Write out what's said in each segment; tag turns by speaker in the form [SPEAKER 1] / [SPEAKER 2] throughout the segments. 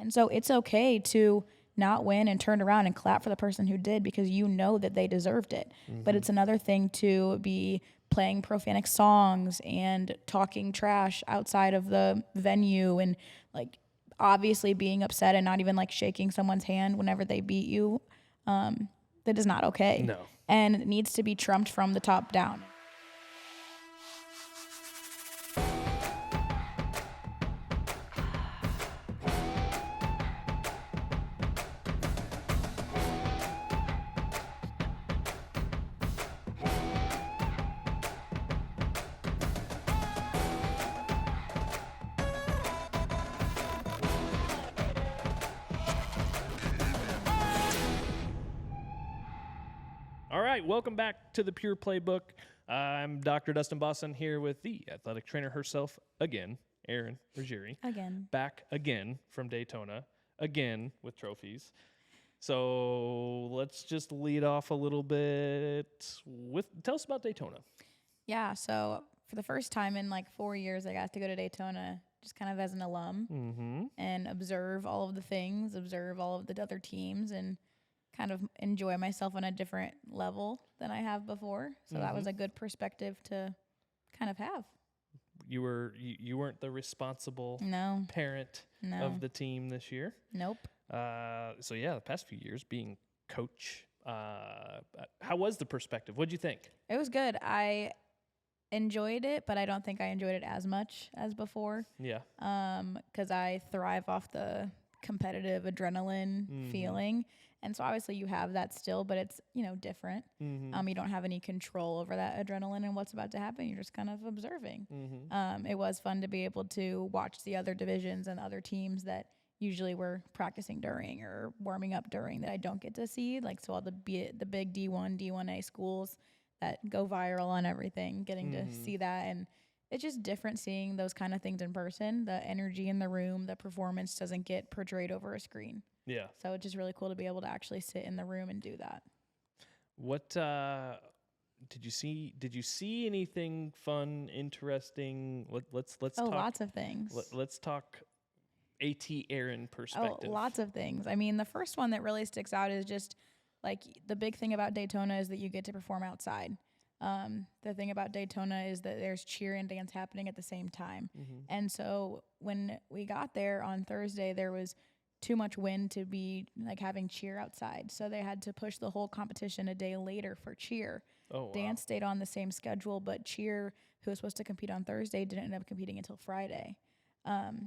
[SPEAKER 1] And so it's okay to not win and turn around and clap for the person who did because you know that they deserved it. But it's another thing to be playing profanic songs and talking trash outside of the venue and like obviously being upset and not even like shaking someone's hand whenever they beat you. That is not okay.
[SPEAKER 2] No.
[SPEAKER 1] And it needs to be trumped from the top down.
[SPEAKER 2] All right, welcome back to the Pure Playbook. I'm Dr. Dustin Boston here with the athletic trainer herself again, Erin Ruggieri.
[SPEAKER 1] Again.
[SPEAKER 2] Back again from Daytona, again with trophies. So let's just lead off a little bit with, tell us about Daytona.
[SPEAKER 1] Yeah, so for the first time in like 4 years, I got to go to Daytona just kind of as an alum and observe all of the things, observe all of the other teams, and kind of enjoy myself on a different level than I have before. So that was a good perspective to kind of have.
[SPEAKER 2] You weren't the responsible parent of the team this year.
[SPEAKER 1] Nope.
[SPEAKER 2] So yeah, the past few years being coach, how was the perspective? What'd you think?
[SPEAKER 1] It was good. I enjoyed it, but I don't think I enjoyed it as much as before.
[SPEAKER 2] Yeah.
[SPEAKER 1] 'Cause I thrive off the competitive adrenaline feeling. And so obviously you have that still, but it's, different. You don't have any control over that adrenaline and what's about to happen. You're just kind of observing. It was fun to be able to watch the other divisions and other teams that usually we're practicing during or warming up during that I don't get to see. Like, so all the big D1, D1A schools that go viral on everything, getting to see that. And it's just different seeing those kind of things in person. The energy in the room, the performance doesn't get portrayed over a screen.
[SPEAKER 2] Yeah.
[SPEAKER 1] So it's just really cool to be able to actually sit in the room and do that.
[SPEAKER 2] What did you see? Did you see anything fun, interesting? Let's talk.
[SPEAKER 1] Lots of things.
[SPEAKER 2] Let's talk AT Erin perspective.
[SPEAKER 1] Lots of things. I mean, the first one that really sticks out is just like the big thing about Daytona is that you get to perform outside. The thing about Daytona is that there's cheer and dance happening at the same time. And so when we got there on Thursday, there was too much wind to be like having cheer outside. So they had to push the whole competition a day later for cheer.
[SPEAKER 2] Oh, wow.
[SPEAKER 1] Dance stayed on the same schedule, but cheer, who was supposed to compete on Thursday, didn't end up competing until Friday.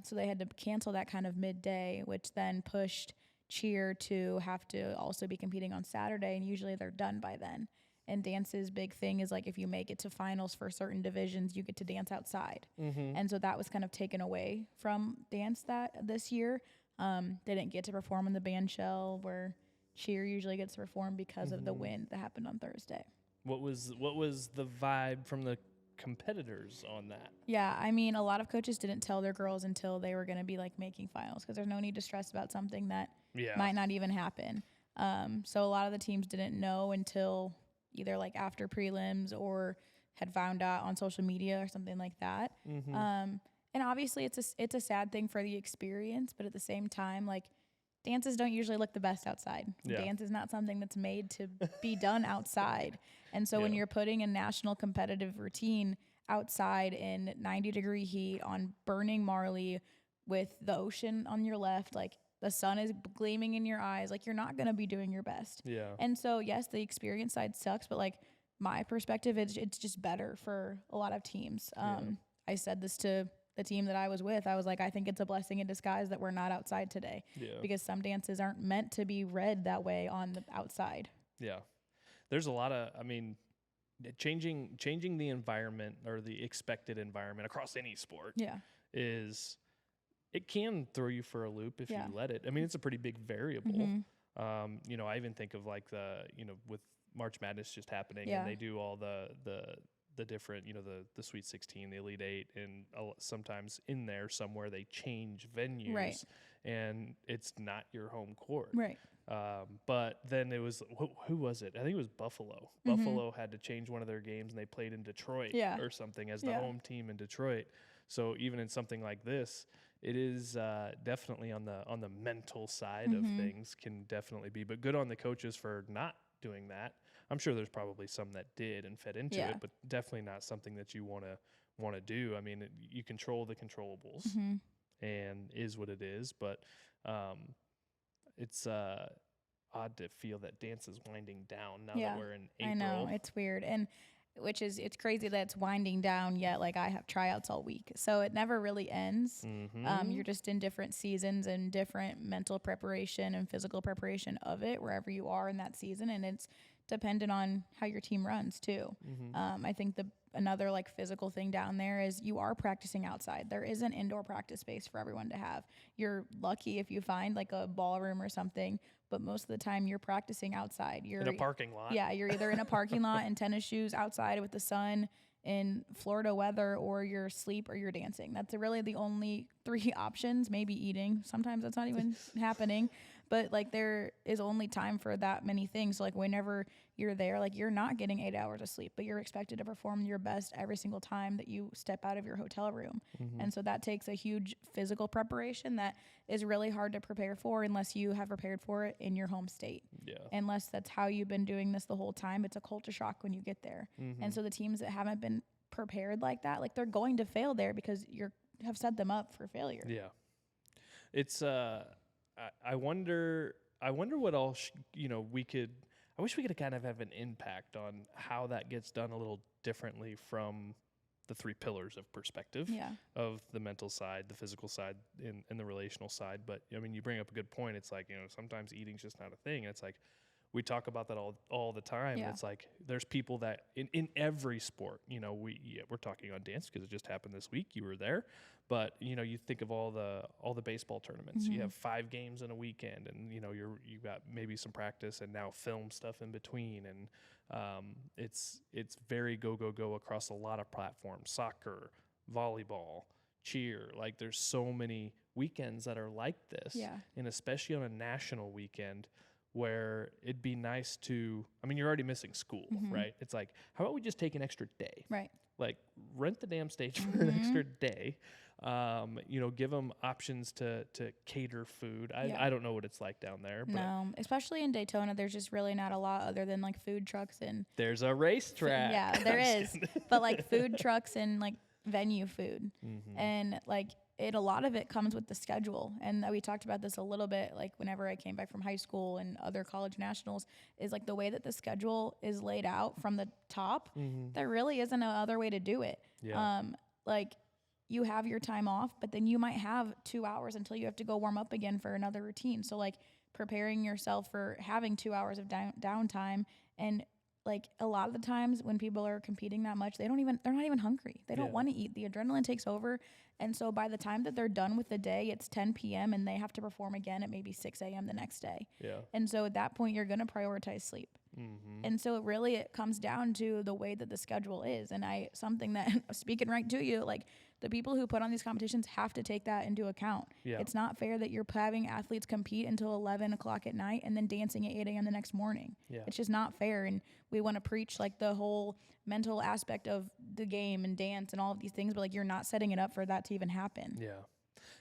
[SPEAKER 1] So they had to cancel that kind of midday, which then pushed cheer to have to also be competing on Saturday. And usually they're done by then. And dance's big thing is like if you make it to finals for certain divisions, you get to dance outside. And so that was kind of taken away from dance this year. They didn't get to perform in the band shell where cheer usually gets to perform because of the wind that happened on Thursday.
[SPEAKER 2] What was the vibe from the competitors on that?
[SPEAKER 1] Yeah, I mean, a lot of coaches didn't tell their girls until they were going to be like making finals because there's no need to stress about something that might not even happen. So a lot of the teams didn't know until either like after prelims or had found out on social media or something like that. And obviously it's a sad thing for the experience, but at the same time, like dances don't usually look the best outside.
[SPEAKER 2] Yeah.
[SPEAKER 1] Dance is not something that's made to be done outside. And so when you're putting a national competitive routine outside in 90-degree heat on burning Marley with the ocean on your left, like the sun is gleaming in your eyes, like you're not going to be doing your best.
[SPEAKER 2] Yeah.
[SPEAKER 1] And so yes, the experience side sucks, but like my perspective is it's just better for a lot of teams. I said this to the team that I was with. I was like, I think it's a blessing in disguise that we're not outside today because some dances aren't meant to be read that way on the outside.
[SPEAKER 2] Yeah. There's a lot of, I mean, changing the environment or the expected environment across any sport it can throw you for a loop if you let it. I mean, it's a pretty big variable. I even think of like with March Madness just happening and they do all the different, the Sweet 16, the Elite 8, and sometimes in there somewhere they change venues and it's not your home court.
[SPEAKER 1] Right.
[SPEAKER 2] But then it was, who was it? I think it was Buffalo. Buffalo had to change one of their games and they played in Detroit or something as the home team in Detroit. So even in something like this, it is definitely on the mental side of things can definitely be, but good on the coaches for not doing that. I'm sure there's probably some that did and fed into it, but definitely not something that you want to do. I mean, you control the controllables and is what it is, but it's odd to feel that dance is winding down now that we're in April.
[SPEAKER 1] I know, it's weird. And it's crazy that it's winding down, yet like I have tryouts all week, so it never really ends. You're just in different seasons and different mental preparation and physical preparation of it wherever you are in that season, and it's dependent on how your team runs too. I think another like physical thing down there is you are practicing outside. There is an indoor practice space for everyone to have. You're lucky if you find like a ballroom or something, but most of the time you're practicing outside. You're
[SPEAKER 2] in a parking lot.
[SPEAKER 1] Yeah, you're either in a parking lot in tennis shoes outside with the sun in Florida weather, or you're asleep or you're dancing. That's really the only 3 options. Maybe eating. Sometimes that's not even happening. But like there is only time for that many things. So, like whenever you're there, like you're not getting 8 hours of sleep, but you're expected to perform your best every single time that you step out of your hotel room. And so that takes a huge physical preparation that is really hard to prepare for unless you have prepared for it in your home state. Unless that's how you've been doing this the whole time, it's a culture shock when you get there. And so the teams that haven't been prepared like that, like they're going to fail there because you have set them up for failure.
[SPEAKER 2] Yeah. It's I wonder what all we could. I wish we could kind of have an impact on how that gets done a little differently from the 3 pillars of perspective of the mental side, the physical side, and the relational side. But I mean, you bring up a good point. It's like, sometimes eating's just not a thing. And it's like we talk about that all the time. It's like there's people that in every sport, we're talking on dance because it just happened this week. You were there. But you think of all the baseball tournaments. You have 5 games in a weekend, and you got maybe some practice and now film stuff in between, and it's very go across a lot of platforms. Soccer, volleyball, cheer. Like there's so many weekends that are like this, and especially on a national weekend where it'd be nice to. I mean, you're already missing school, right? It's like, how about we just take an extra day,
[SPEAKER 1] right?
[SPEAKER 2] Like rent the damn stage for an extra day. Give them options to cater food. I don't know what it's like down there. But
[SPEAKER 1] no, especially in Daytona, there's just really not a lot other than like food trucks and.
[SPEAKER 2] There's a racetrack.
[SPEAKER 1] Yeah, there is, but like food trucks and like venue food, and like a lot of it comes with the schedule. And we talked about this a little bit, like whenever I came back from high school and other college nationals, is like the way that the schedule is laid out from the top. There really isn't no other way to do it. Like. You have your time off, but then you might have 2 hours until you have to go warm up again for another routine. So like preparing yourself for having 2 hours of downtime, and like a lot of the times when people are competing that much, they're not even hungry. They don't want to eat. The adrenaline takes over. And so by the time that they're done with the day, it's 10 p.m. and they have to perform again at maybe 6 a.m. the next day. And so at that point, you're going to prioritize sleep. And so it comes down to the way that the schedule is. And something that speaking right to you, like the people who put on these competitions have to take that into account. It's not fair that you're having athletes compete until 11 o'clock at night and then dancing at 8 a.m. the next morning. It's just not fair. And we want to preach like the whole mental aspect of the game and dance and all of these things, but like you're not setting it up for that to even happen.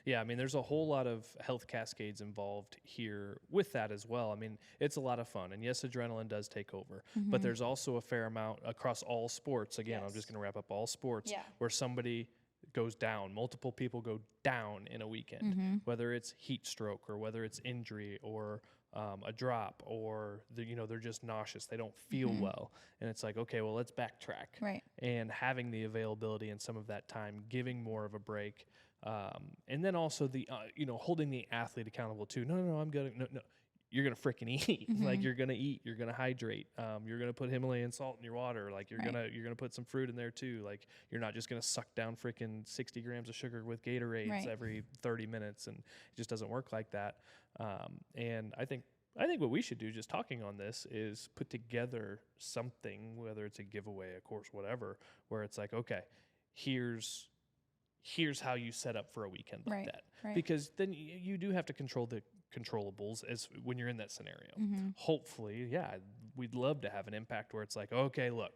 [SPEAKER 2] Yeah, I mean, there's a whole lot of health cascades involved here with that as well. I mean, it's a lot of fun. And yes, adrenaline does take over. But there's also a fair amount across all sports. Again, I'm just going to wrap up all sports where somebody goes down. Multiple people go down in a weekend, whether it's heat stroke or whether it's injury or a drop or, they're just nauseous. They don't feel well. And it's like, okay, well, let's backtrack.
[SPEAKER 1] Right.
[SPEAKER 2] And having the availability and some of that time, giving more of a break. And then also the, holding the athlete accountable too. No, I'm good. No, you're going to freaking eat. Like you're going to eat, you're going to hydrate. You're going to put Himalayan salt in your water. Like you're going to put some fruit in there too. Like you're not just going to suck down freaking 60 grams of sugar with Gatorades every 30 minutes. And it just doesn't work like that. And I think what we should do, just talking on this, is put together something, whether it's a giveaway, a course, whatever, where it's like, okay, here's how you set up for a weekend like that. Because then you do have to control the controllables as when you're in that scenario. Hopefully, we'd love to have an impact where it's like, okay, look,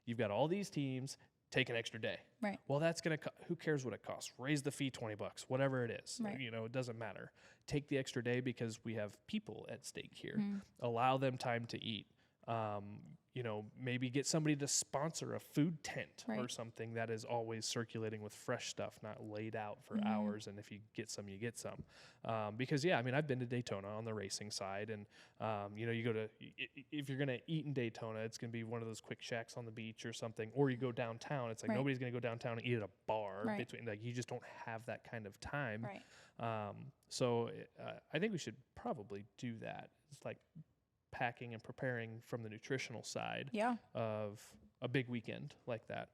[SPEAKER 2] you've got all these teams, take an extra day.
[SPEAKER 1] Right.
[SPEAKER 2] Well, that's going to, who cares what it costs? Raise the fee $20, whatever it is.
[SPEAKER 1] Right.
[SPEAKER 2] You know, it doesn't matter. Take the extra day because we have people at stake here. Allow them time to eat. You know, maybe get somebody to sponsor a food tent or something that is always circulating with fresh stuff, not laid out for hours. And if you get some, you get some. Because, yeah, I mean, I've been to Daytona on the racing side. And, you know, you go to, if you're going to eat in Daytona, it's going to be one of those quick shacks on the beach or something. Or you go downtown. It's like nobody's going to go downtown and eat at a bar. Between, like, you just don't have that kind of time. So I think we should probably do that. It's like packing and preparing from the nutritional side of a big weekend like that,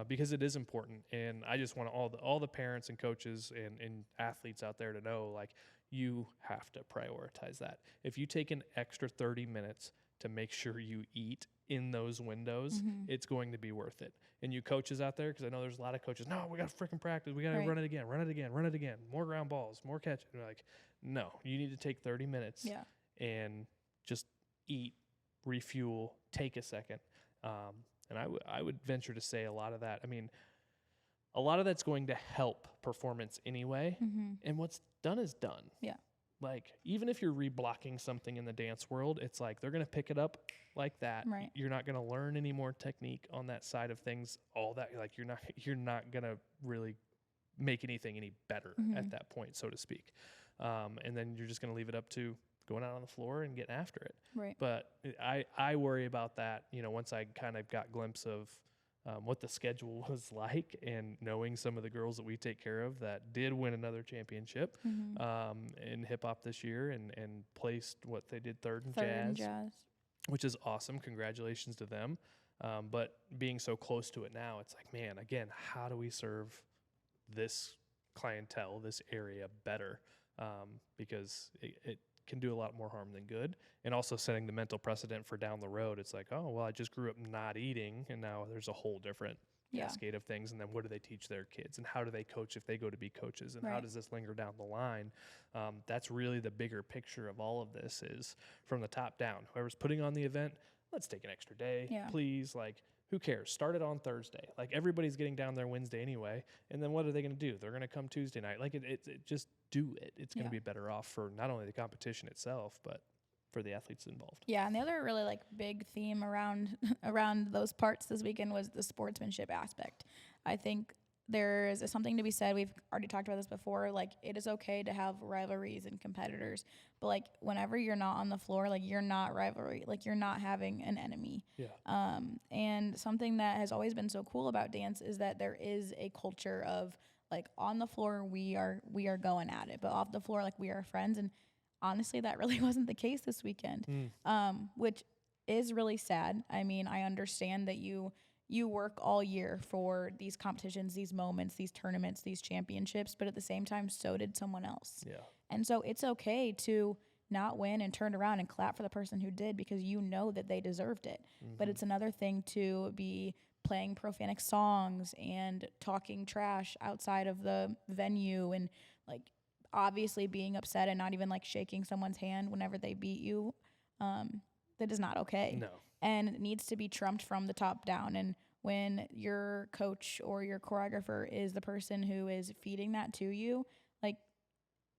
[SPEAKER 2] because it is important. And I just want all the parents and coaches and athletes out there to know, like, you have to prioritize that. If you take an extra 30 minutes to make sure you eat in those windows, it's going to be worth it. And you coaches out there, because I know there's a lot of coaches, no, we got to freaking practice. We got to run it again, more ground balls, more catch. And we're like, no, you need to take 30 minutes and just eat, refuel, take a second. And I would venture to say a lot of that. I mean, a lot of that's going to help performance anyway. And what's done is done. Like, even if you're reblocking something in the dance world, it's like they're going to pick it up like that. You're not going to learn any more technique on that side of things. All that, like, you're not going to really make anything any better at that point, so to speak. And then you're just going to leave it up to going out on the floor and getting after it. But I worry about that, you know, once I kind of got a glimpse of what the schedule was like, and knowing some of the girls that we take care of that did win another championship in hip hop this year and placed what they did third in jazz, which is awesome. Congratulations to them. But being so close to it now, it's like, man, again, how do we serve this clientele, this area better? Because it can do a lot more harm than good. And also setting the mental precedent for down the road. It's like, oh, well, I just grew up not eating, and now there's a whole different cascade of things. And then what do they teach their kids, and how do they coach if they go to be coaches, and how does this linger down the line? That's really the bigger picture of all of this, is from the top down. Whoever's putting on the event, let's take an extra day, please. Like, who cares? Start it on Thursday. Like, everybody's getting down there Wednesday anyway. And then what are they going to do? They're going to come Tuesday night. Like, it just do it. It's going to be better off for not only the competition itself, but for the athletes involved. Yeah,
[SPEAKER 1] and the other really, like, big theme around those parts this weekend was the sportsmanship aspect. I think there is something to be said. We've already talked about this before. Like, it is okay to have rivalries and competitors, but, like, whenever you're not on the floor, like, you're not rivalry. Like, you're not having an enemy. And something that has always been so cool about dance is that there is a culture of, like, on the floor we are going at it, but off the floor, like, we are friends. And honestly, that really wasn't the case this weekend, which is really sad. I mean, I understand that you work all year for these competitions, these moments, these tournaments, these championships, but at the same time, so did someone else. And so it's okay to not win and turn around and clap for the person who did, because you know that they deserved it. But it's another thing to be playing profanic songs and talking trash outside of the venue, and, like, obviously being upset and not even, like, shaking someone's hand whenever they beat you. That is not okay.
[SPEAKER 2] No.
[SPEAKER 1] And it needs to be trumped from the top down. And when your coach or your choreographer is the person who is feeding that to you, like,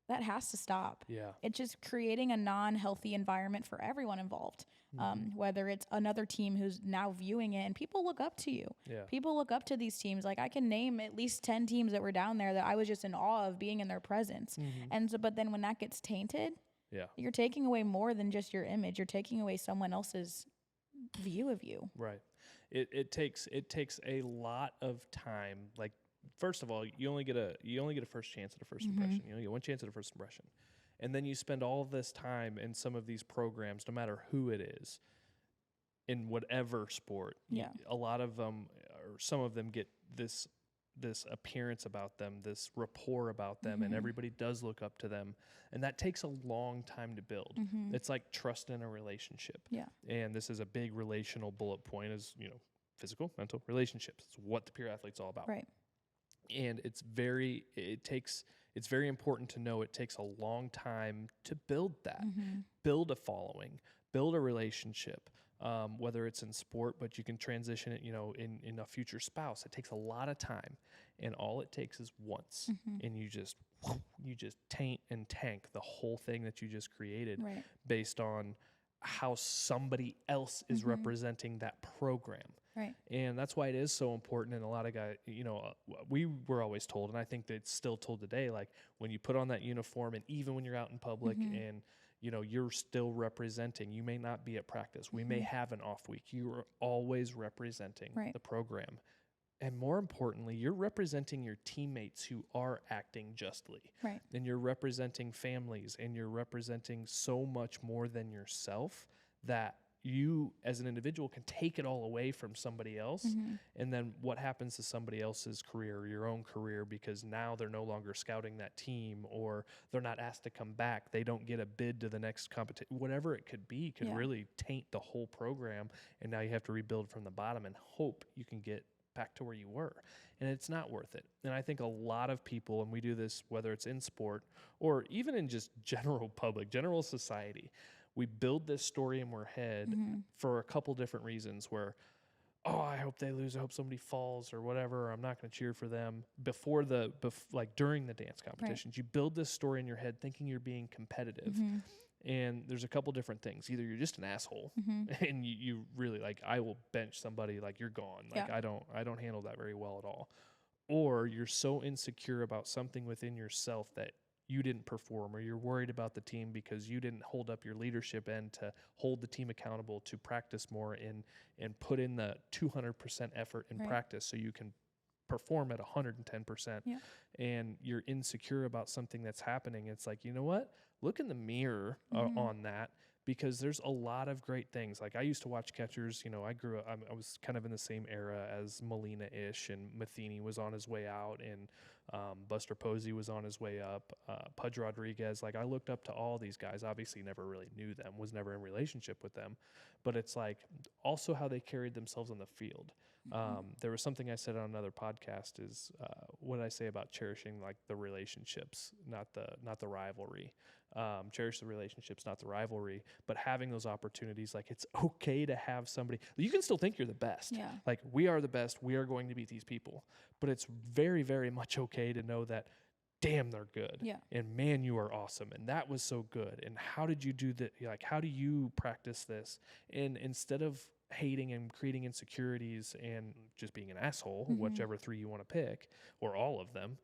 [SPEAKER 1] that has to stop. It's just creating a non-healthy environment for everyone involved. Whether it's another team who's now viewing it, and people look up to you. People look up to these teams. Like, I can name at least 10 teams that were down there that I was just in awe of being in their presence. And so, but then when that gets tainted, you're taking away more than just your image. You're taking away someone else's view of you.
[SPEAKER 2] Right. It takes a lot of time. Like, first of all, you only get a first chance at a first impression. You only get one chance at a first impression. And then you spend all of this time in some of these programs, no matter who it is, in whatever sport. A lot of them, or some of them, get this appearance about them, this rapport about them, and everybody does look up to them. And that takes a long time to build. It's like trust in a relationship. And this is a big relational bullet point, is, you know, physical, mental, relationships. It's what the pure athlete's all about. And it's very important to know it takes a long time to build that, build a following, build a relationship. whether it's in sport, but you can transition it, in a future spouse. It takes a lot of time, and all it takes is once, and you just taint and tank the whole thing that you just created based on how somebody else is representing that program.
[SPEAKER 1] Right.
[SPEAKER 2] And that's why it is so important. And a lot of guys, we were always told, and I think that it's still told today, like when you put on that uniform and even when you're out in public and, you're still representing, you may not be at practice. We may have an off week. You are always representing the program. And more importantly, you're representing your teammates who are acting justly.
[SPEAKER 1] Right.
[SPEAKER 2] And you're representing families, and you're representing so much more than yourself that you as an individual can take it all away from somebody else. And then what happens to somebody else's career, your own career, because now they're no longer scouting that team, or they're not asked to come back. They don't get a bid to the next competition. Whatever it could be could really taint the whole program. And now you have to rebuild from the bottom and hope you can get back to where you were. And it's not worth it. And I think a lot of people, and we do this whether it's in sport or even in just general public, general society, we build this story in our head for a couple different reasons where, I hope they lose, I hope somebody falls or whatever, or I'm not going to cheer for them during the dance competitions. You build this story in your head thinking you're being competitive. And there's a couple different things. Either you're just an asshole and you really I will bench somebody, you're gone. I don't handle that very well at all. Or you're so insecure about something within yourself that you didn't perform, or you're worried about the team because you didn't hold up your leadership end to hold the team accountable to practice more and put in the 200% effort in practice so you can perform at 110%. And you're insecure about something that's happening. It's like, you know what? Look in the mirror on that, because there's a lot of great things. I used to watch catchers. I grew up, I was kind of in the same era as Molina-ish, and Matheny was on his way out, and Buster Posey was on his way up, Pudge Rodriguez. I looked up to all these guys. Obviously never really knew them, was never in relationship with them, but it's also how they carried themselves on the field. There was something I said on another podcast is what did I say about cherishing the relationships, not the rivalry. Cherish the relationships, not the rivalry, but having those opportunities. It's okay to have somebody. You can still think you're the best.
[SPEAKER 1] Yeah.
[SPEAKER 2] We are the best. We are going to beat these people. But it's very, very much okay to know that, damn, they're good.
[SPEAKER 1] Yeah.
[SPEAKER 2] And man, you are awesome. And that was so good. And how did you do that? How do you practice this? And instead of hating and creating insecurities and just being an asshole, whichever three you want to pick, or all of them,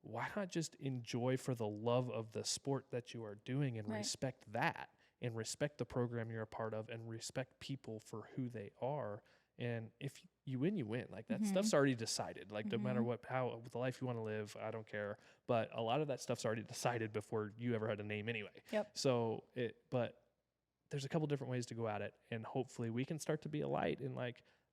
[SPEAKER 2] why not just enjoy for the love of the sport that you are doing and respect that, and respect the program you're a part of, and respect people for who they are. And if you win, you win. That stuff's already decided. No matter how the life you want to live, I don't care. But a lot of that stuff's already decided before you ever had a name anyway.
[SPEAKER 1] Yep.
[SPEAKER 2] So but there's a couple different ways to go at it, and hopefully we can start to be a light and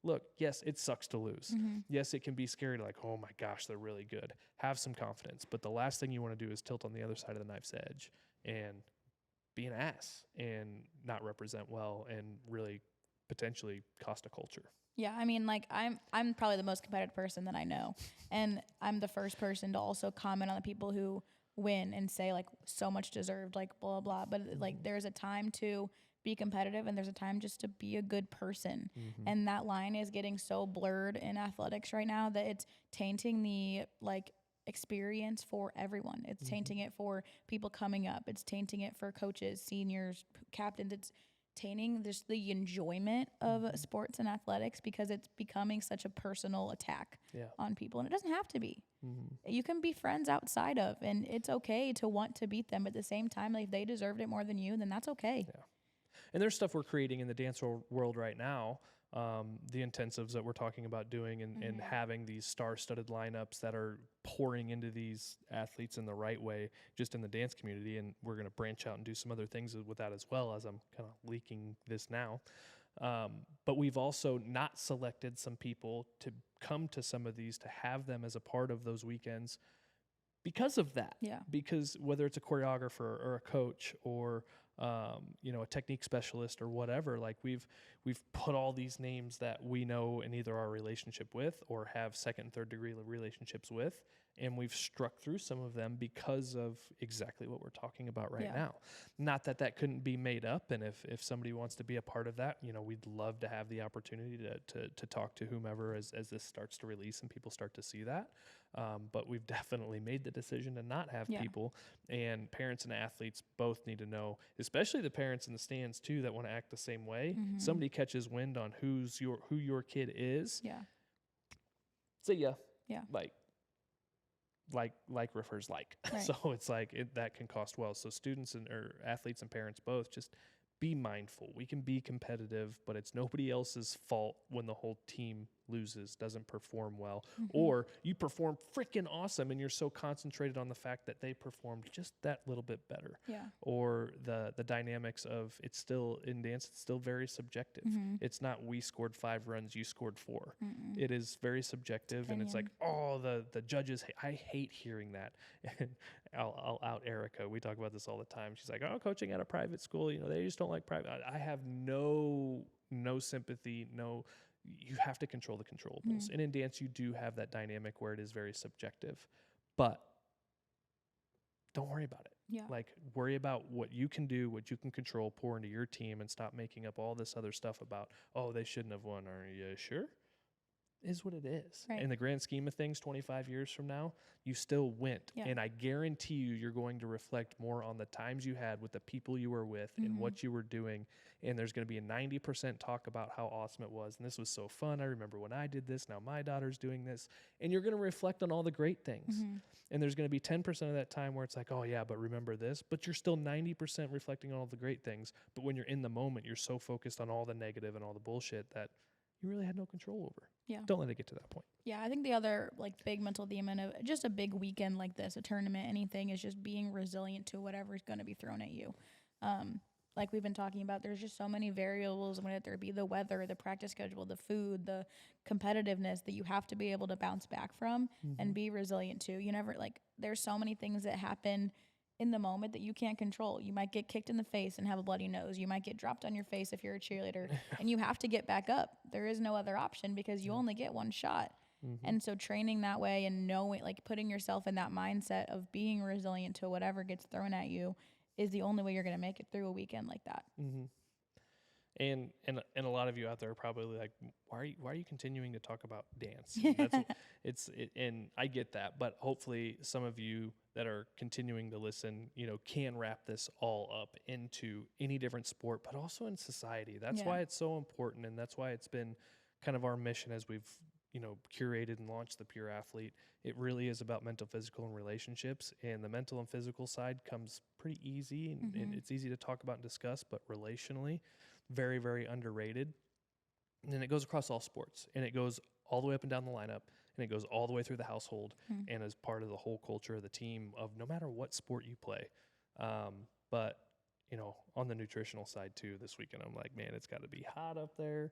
[SPEAKER 2] look, yes, it sucks to lose. Yes, it can be scary to oh my gosh, they're really good. Have some confidence. But the last thing you want to do is tilt on the other side of the knife's edge and be an ass and not represent well and really potentially cost a culture.
[SPEAKER 1] Yeah, I mean, I'm probably the most competitive person that I know. And I'm the first person to also comment on the people who win and say so much deserved, blah, blah. But there's a time to be competitive, and there's a time just to be a good person. And that line is getting so blurred in athletics right now that it's tainting the experience for everyone. It's tainting it for people coming up. It's tainting it for coaches, seniors, captains. It's tainting just the enjoyment of sports and athletics, because it's becoming such a personal attack on people. And it doesn't have to be. You can be friends outside of, and it's okay to want to beat them. But at the same time, if they deserved it more than you, then that's okay.
[SPEAKER 2] Yeah. And there's stuff we're creating in the dance world right now, the intensives that we're talking about doing, and having these star-studded lineups that are pouring into these athletes in the right way, just in the dance community. And we're going to branch out and do some other things with that as well, as I'm kind of leaking this now. But we've also not selected some people to come to some of these, to have them as a part of those weekends because of that.
[SPEAKER 1] Yeah.
[SPEAKER 2] Because whether it's a choreographer or a coach or a technique specialist or whatever, we've put all these names that we know in either our relationship with or have second and third degree relationships with, And we've struck through some of them because of exactly what we're talking about right now. Not that that couldn't be made up. And if somebody wants to be a part of that, you know, we'd love to have the opportunity to talk to whomever as this starts to release and people start to see that. But we've definitely made the decision to not have people, and parents and athletes both need to know, especially the parents in the stands too, that want to act the same way. Somebody catches wind on who your kid is. See ya. Like refers like. Right. So it's like that can cost well. So students or athletes and parents both just be mindful. We can be competitive, but it's nobody else's fault when the whole team loses, doesn't perform well, or you perform freaking awesome and you're so concentrated on the fact that they performed just that little bit better. Or the dynamics of it's still in dance, it's still very subjective. It's not we scored 5 runs, you scored 4. It is very subjective. And it's like, oh, the judges, I hate hearing that. And I'll out Erica. We talk about this all the time. She's like, oh, coaching at a private school, you know, they just don't like private. I have no sympathy, you have to control the controllables. And in dance, you do have that dynamic where it is very subjective, but don't worry about it. Like, worry about what you can do, what you can control, pour into your team, and stop making up all this other stuff about, oh, they shouldn't have won. Are you sure? Is what it is. Right. In the grand scheme of things, 25 years from now, you still went. And I guarantee you're going to reflect more on the times you had with the people you were with and what you were doing. And there's going to be a 90% talk about how awesome it was. And this was so fun. I remember when I did this. Now my daughter's doing this. And you're going to reflect on all the great things. And there's going to be 10% of that time where it's like, oh yeah, but remember this. But you're still 90% reflecting on all the great things. But when you're in the moment, you're so focused on all the negative and all the bullshit that you really had no control over. Don't let it get to that point.
[SPEAKER 1] I think the other like big mental demon of just a big weekend like this, a tournament, anything, is just being resilient to whatever's going to be thrown at you. Like we've been talking about, there's just so many variables, whether it be the weather, the practice schedule, the food, the competitiveness, that you have to be able to bounce back from and be resilient to. You never, like, there's so many things that happen in the moment that you can't control. You might get kicked in the face and have a bloody nose. You might get dropped on your face if you're a cheerleader and you have to get back up. There is no other option because you only get one shot. And so training that way and knowing, like, putting yourself in that mindset of being resilient to whatever gets thrown at you is the only way you're going to make it through a weekend like that.
[SPEAKER 2] And a lot of you out there are probably like, why are you continuing to talk about dance? That's and I get that, but hopefully some of you that are continuing to listen, you know, can wrap this all up into any different sport, but also in society. That's why it's so important, and that's why it's been kind of our mission as we've, you know, curated and launched the Pure Athlete. It really is about mental, physical, and relationships, and the mental and physical side comes pretty easy, and it's easy to talk about and discuss, but relationally, very, very underrated. And then it goes across all sports, and it goes all the way up and down the lineup, and it goes all the way through the household and as part of the whole culture of the team of no matter what sport you play. But, you know, on the nutritional side too, this weekend, I'm like, man, it's got to be hot up there.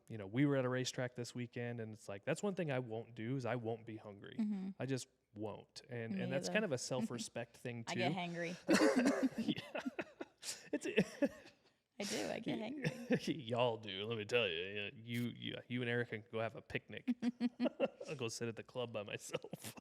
[SPEAKER 2] You know, we were at a racetrack this weekend, and it's like, that's one thing I won't do is I won't be hungry. I just won't. And that's kind of a self-respect thing too.
[SPEAKER 1] I get hangry. I do. I get hangry.
[SPEAKER 2] Y'all do. Let me tell you. You and Erica can go have a picnic. I'll go sit at the club by myself.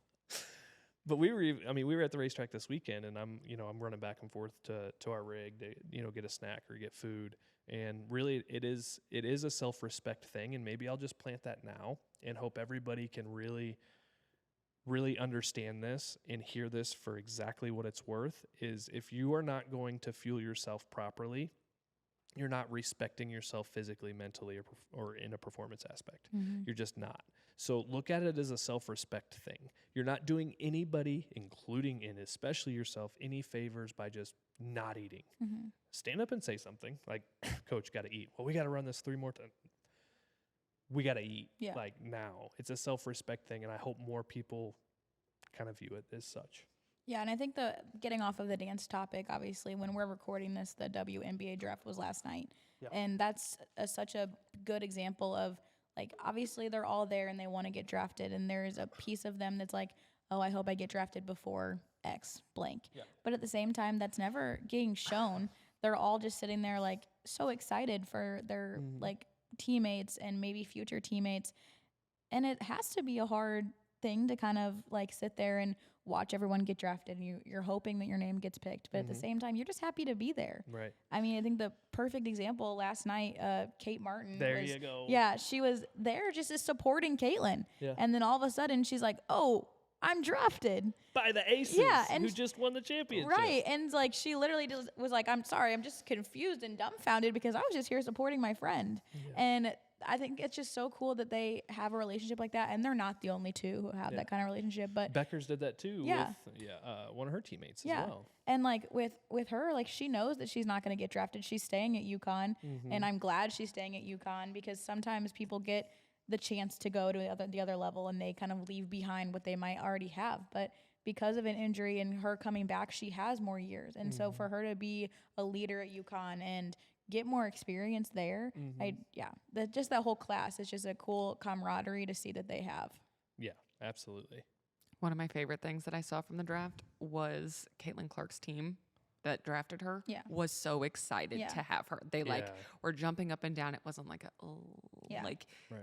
[SPEAKER 2] But we were at the racetrack this weekend, and I'm running back and forth to our rig to, you know, get a snack or get food. And really, it is a self-respect thing. And maybe I'll just plant that now and hope everybody can really, really understand this and hear this for exactly what it's worth. Is if you are not going to fuel yourself properly, you're not respecting yourself physically, mentally, or in a performance aspect. You're just not. So look at it as a self-respect thing. You're not doing anybody, including and especially yourself, any favors by just not eating. Stand up and say something like, Coach, got to eat. Well, we got to run this 3 more times. We got to eat like now. It's a self-respect thing, and I hope more people kind of view it as such.
[SPEAKER 1] Yeah, and I think getting off of the dance topic, obviously, when we're recording this, the WNBA draft was last night. And that's such a good example of, like, obviously they're all there and they want to get drafted, and there's a piece of them that's like, oh, I hope I get drafted before X blank. But at the same time, that's never getting shown. They're all just sitting there, like, so excited for their, like, teammates and maybe future teammates. And it has to be a hard thing to kind of like sit there and watch everyone get drafted, and you're hoping that your name gets picked, but at the same time, you're just happy to be there.
[SPEAKER 2] Right.
[SPEAKER 1] I mean, I think the perfect example last night, Kate Martin.
[SPEAKER 2] There you go.
[SPEAKER 1] Yeah, she was there just as supporting Caitlin.
[SPEAKER 2] Yeah.
[SPEAKER 1] And then all of a sudden, she's like, oh, I'm drafted.
[SPEAKER 2] By the Aces, and who just won the championship.
[SPEAKER 1] Right, and like she literally was like, I'm sorry, I'm just confused and dumbfounded because I was just here supporting my friend. Yeah. And I think it's just so cool that they have a relationship like that, and they're not the only two who have that kind of relationship. But
[SPEAKER 2] Beckers did that too with one of her teammates as well.
[SPEAKER 1] And like with her, like she knows that she's not going to get drafted. She's staying at UConn, and I'm glad she's staying at UConn because sometimes people get the chance to go to the other level and they kind of leave behind what they might already have. But because of an injury and her coming back, she has more years. And so for her to be a leader at UConn and get more experience there, just that whole class is just a cool camaraderie to see that they have.
[SPEAKER 2] Yeah, absolutely.
[SPEAKER 3] One of my favorite things that I saw from the draft was Caitlin Clark's team that drafted her was so excited to have her. They were jumping up and down. It wasn't like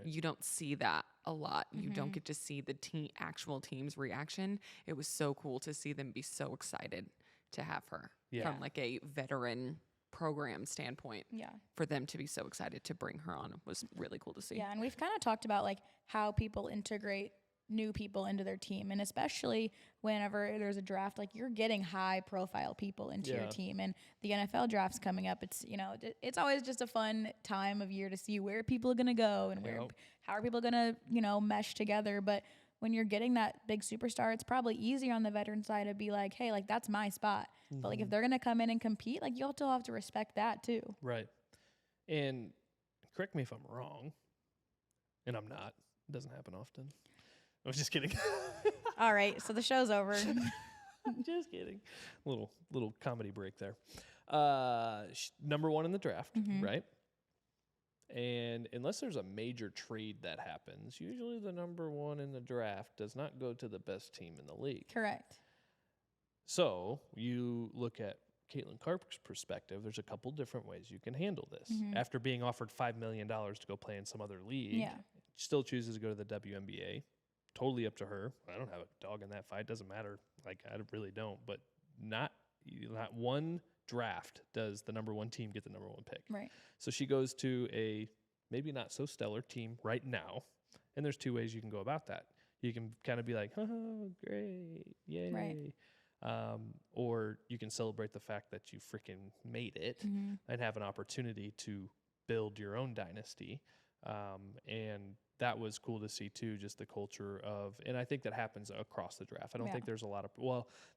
[SPEAKER 3] you don't see that a lot. You don't get to see the actual team's reaction. It was so cool to see them be so excited to have her from like a veteran program standpoint. For them to be so excited to bring her on was really cool to see.
[SPEAKER 1] Yeah, and we've kind of talked about like how people integrate new people into their team, and especially whenever there's a draft, like you're getting high profile people into your team, and the NFL draft's coming up. It's it's always just a fun time of year to see where people are going to go and how are people going to mesh together. But when you're getting that big superstar, it's probably easier on the veteran side to be like, hey, like that's my spot. But like if they're going to come in and compete, like you still have to respect that too.
[SPEAKER 2] Right. And correct me if I'm wrong, and I'm not. It doesn't happen often. I was just kidding.
[SPEAKER 1] All right, so the show's over.
[SPEAKER 2] Just kidding. Little comedy break there. Number one in the draft, right? And unless there's a major trade that happens, usually the number one in the draft does not go to the best team in the league.
[SPEAKER 1] Correct.
[SPEAKER 2] So you look at Caitlin Clark's perspective, there's a couple different ways you can handle this. After being offered $5 million to go play in some other league, she still chooses to go to the WNBA. Totally up to her. I don't have a dog in that fight. Doesn't matter. Like, I really don't. But not one draft does the number one team get the number one pick.
[SPEAKER 1] Right.
[SPEAKER 2] So she goes to a maybe not so stellar team right now. And there's two ways you can go about that. You can kind of be like, oh, great. Yay. Right. Or you can celebrate the fact that you freaking made it and have an opportunity to build your own dynasty. And that was cool to see too, just the culture of, and I think that happens across the draft. I don't think there's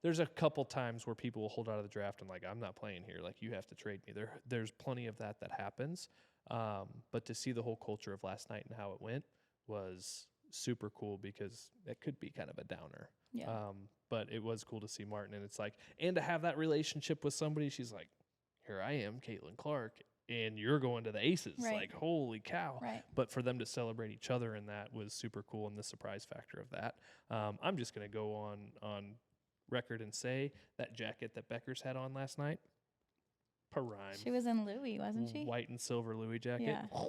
[SPEAKER 2] there's a couple times where people will hold out of the draft and like, I'm not playing here. Like you have to trade me. There's plenty of that happens. But to see the whole culture of last night and how it went was super cool because it could be kind of a downer. Yeah. But it was cool to see Martin, and it's like, and to have that relationship with somebody, she's like, here I am, Caitlin Clark, and you're going to the Aces. Right. Like, holy cow. Right. But for them to celebrate each other in that was super cool, and the surprise factor of that. I'm just going to go on record and say that jacket that Beckers had on last night, prime.
[SPEAKER 1] She was in Louis, wasn't she?
[SPEAKER 2] White and silver Louis jacket. Yeah.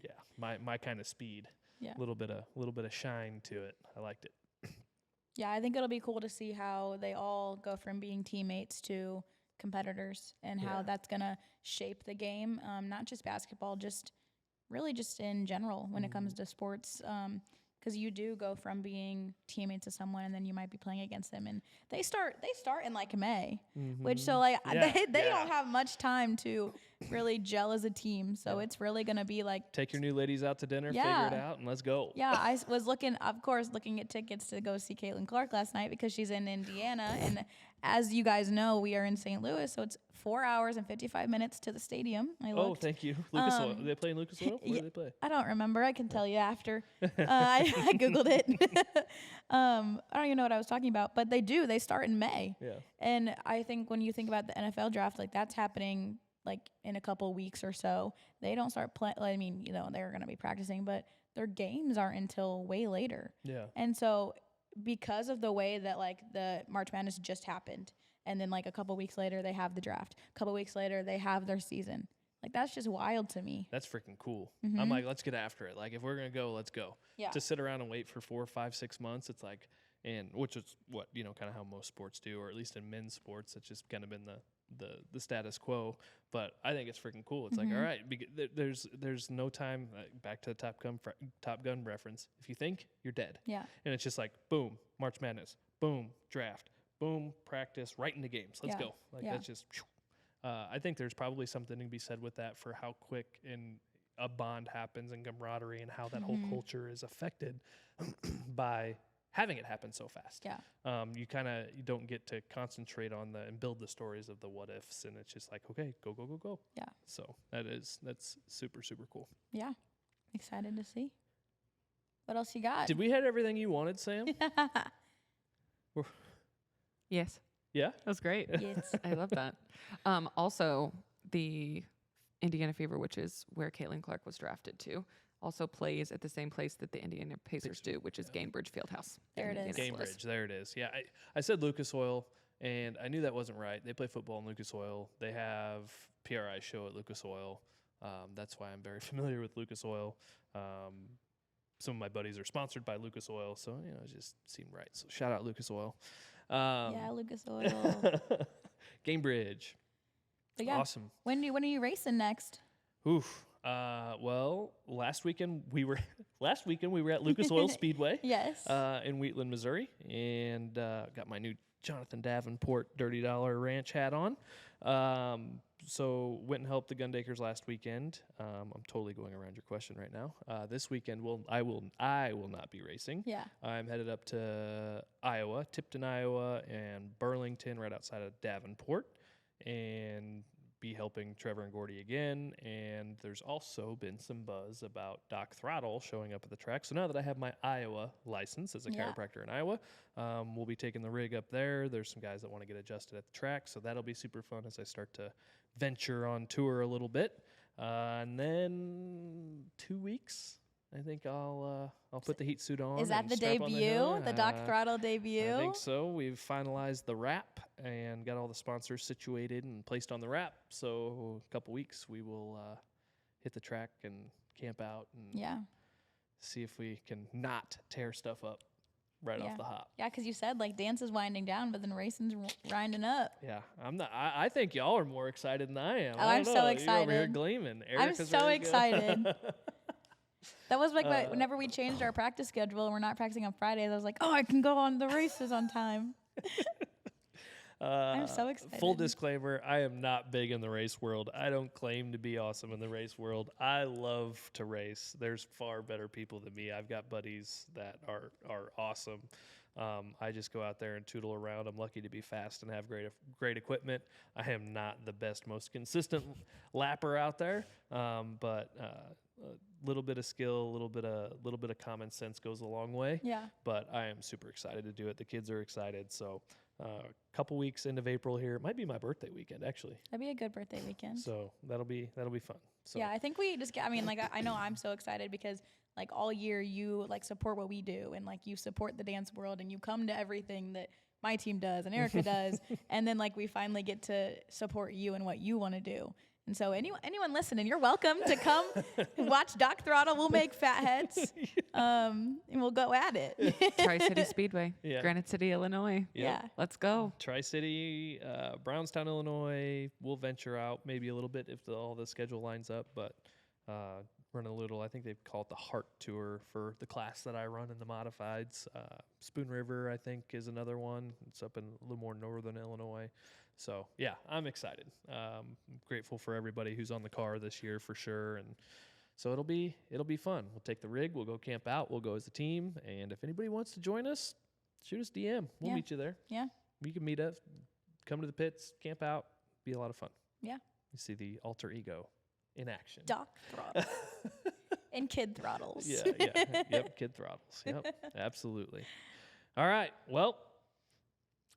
[SPEAKER 2] Yeah, my kind of speed. Yeah. A little bit of shine to it. I liked it.
[SPEAKER 1] Yeah, I think it'll be cool to see how they all go from being teammates to competitors and how that's going to shape the game, not just basketball, just really just in general when it comes to sports, because you do go from being teammates to someone and then you might be playing against them, and they start in like May, which so like they don't have much time to really gel as a team, so it's really going to be like
[SPEAKER 2] take your new ladies out to dinner, figure it out, and let's go.
[SPEAKER 1] Yeah, I was looking at tickets to go see Caitlin Clark last night because she's in Indiana, and as you guys know, we are in St. Louis, so it's 4 hours and 55 minutes to the stadium.
[SPEAKER 2] Oh, thank you. Lucas Oil. Do they play in Lucas Oil? Where do they play?
[SPEAKER 1] I don't remember. I can tell you after. I Googled it. I don't even know what I was talking about, but they do. They start in May. Yeah. And I think when you think about the NFL draft, like that's happening like in a couple weeks or so. They don't start playing. I mean, they're going to be practicing, but their games aren't until way later. Yeah. And so because of the way that like the March Madness just happened, and then like a couple weeks later they have the draft, a couple weeks later they have their season, Like, that's just wild to me.
[SPEAKER 2] That's freaking cool. I'm like, let's get after it. Like, if we're going to go, let's go.
[SPEAKER 1] Yeah.
[SPEAKER 2] To sit around and wait for 4, 5, 6 months, it's like, and which is what, you know, kind of how most sports do, or at least in men's sports, it's just kind of been the status quo. But I think it's freaking cool. It's like, all right, there's no time, back to the Top Gun reference. If you think, you're dead.
[SPEAKER 1] Yeah.
[SPEAKER 2] And it's just like, boom, March Madness, boom, draft, boom, practice, right into games. Let's go. Like, that's just, I think there's probably something to be said with that for how quick and a bond happens and camaraderie, and how that whole culture is affected by having it happen so fast.
[SPEAKER 1] Yeah.
[SPEAKER 2] You don't get to concentrate on and build the stories of the what ifs, and it's just like, okay, go, go, go, go.
[SPEAKER 1] Yeah.
[SPEAKER 2] So that's super, super cool.
[SPEAKER 1] Yeah. Excited to see. What else you got?
[SPEAKER 2] Did we hit everything you wanted, Sam?
[SPEAKER 3] Yes.
[SPEAKER 2] Yeah?
[SPEAKER 3] That was great.
[SPEAKER 1] Yes.
[SPEAKER 3] I love that. Also, the Indiana Fever, which is where Caitlin Clark was drafted to, also plays at the same place that the Indiana Pacers do, which is Gainbridge Fieldhouse.
[SPEAKER 1] There it is.
[SPEAKER 2] Gainbridge, there it is. Yeah, I said Lucas Oil, and I knew that wasn't right. They play football in Lucas Oil. They have PRI show at Lucas Oil. That's why I'm very familiar with Lucas Oil. Some of my buddies are sponsored by Lucas Oil, so you know, it just seemed right. So shout out Lucas Oil.
[SPEAKER 1] Yeah, Lucas Oil.
[SPEAKER 2] Gainbridge.
[SPEAKER 1] But yeah,
[SPEAKER 2] awesome.
[SPEAKER 1] When are you racing next?
[SPEAKER 2] Oof. Well, last weekend we were at Lucas Oil Speedway.
[SPEAKER 1] Yes.
[SPEAKER 2] In Wheatland, Missouri, and got my new Jonathan Davenport Dirty Dollar Ranch hat on. So went and helped the Gundakers last weekend. I'm totally going around your question right now. This weekend I will not be racing.
[SPEAKER 1] Yeah.
[SPEAKER 2] I'm headed up to Iowa, Tipton, Iowa, and Burlington, right outside of Davenport, and be helping Trevor and Gordy again. And there's also been some buzz about Doc Throttle showing up at the track. So now that I have my Iowa license as a chiropractor in Iowa, we'll be taking the rig up there. There's some guys that want to get adjusted at the track, so that'll be super fun as I start to venture on tour a little bit. And then 2 weeks, I think I'll put the heat suit on.
[SPEAKER 1] Is that the debut? The Doc Throttle debut?
[SPEAKER 2] I think so. We've finalized the wrap and got all the sponsors situated and placed on the wrap. So a couple weeks we will hit the track and camp out and see if we can not tear stuff up right off the hop.
[SPEAKER 1] Yeah, because you said like dance is winding down, but then racing's grinding up.
[SPEAKER 2] Yeah, I'm not. I think y'all are more excited than I am.
[SPEAKER 1] Oh, I'm so excited.
[SPEAKER 2] You're over here gleaming.
[SPEAKER 1] I'm so excited. That was like whenever we changed our practice schedule and we're not practicing on Fridays, I was like, oh, I can go on the races on time. I'm so excited.
[SPEAKER 2] Full disclaimer, I am not big in the race world. I don't claim to be awesome in the race world. I love to race. There's far better people than me. I've got buddies that are awesome. I just go out there and tootle around. I'm lucky to be fast and have great equipment. I am not the best, most consistent lapper out there, but a little bit of skill, a little bit of common sense goes a long way.
[SPEAKER 1] Yeah.
[SPEAKER 2] But I am super excited to do it. The kids are excited. So a couple weeks into April here, it might be my birthday weekend actually.
[SPEAKER 1] That'd be a good birthday weekend.
[SPEAKER 2] So that'll be fun. So
[SPEAKER 1] yeah, I think we just get. I mean, like I know I'm so excited because like all year you like support what we do and like you support the dance world and you come to everything that my team does and Erica does, and then like we finally get to support you and what you want to do. And so anyone listening, you're welcome to come watch Doc Throttle. We'll make fat heads, and we'll go at it.
[SPEAKER 3] Tri-City Speedway, Granite City, Illinois.
[SPEAKER 1] Yeah.
[SPEAKER 3] Let's go.
[SPEAKER 2] Tri-City, Brownstown, Illinois. We'll venture out maybe a little bit if all the schedule lines up, but run a little. I think they call it the Heart Tour for the class that I run in the modifieds. Spoon River, I think, is another one. It's up in a little more northern Illinois. So, yeah, I'm excited. I'm grateful for everybody who's on the car this year for sure. And so it'll be fun. We'll take the rig. We'll go camp out. We'll go as a team. And if anybody wants to join us, shoot us DM. We'll meet you there.
[SPEAKER 1] Yeah.
[SPEAKER 2] We can meet up, come to the pits, camp out. Be a lot of fun.
[SPEAKER 1] Yeah.
[SPEAKER 2] You see the alter ego in action.
[SPEAKER 1] Doc Throttle. And kid throttles.
[SPEAKER 2] Yeah. Yep, kid throttles. Yep, absolutely. All right. Well,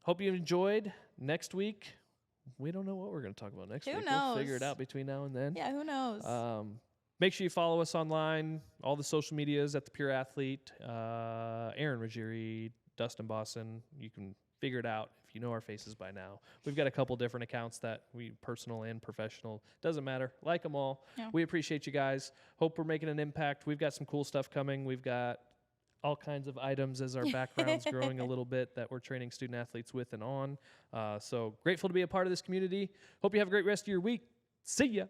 [SPEAKER 2] hope you enjoyed. Next week, we don't know what we're going to talk about next week.
[SPEAKER 1] Who knows?
[SPEAKER 2] We'll figure it out between now and then.
[SPEAKER 1] Yeah, who knows?
[SPEAKER 2] Make sure you follow us online. All the social medias at The Pure Athlete. Aaron Ruggieri, Dustin Boston. You can figure it out. If you know our faces by now, we've got a couple different accounts that we personal and professional, doesn't matter, like them all. Yeah. We appreciate you guys. Hope we're making an impact. We've got some cool stuff coming. We've got all kinds of items as our background's growing a little bit that we're training student athletes with and on. So grateful to be a part of this community. Hope you have a great rest of your week. See ya.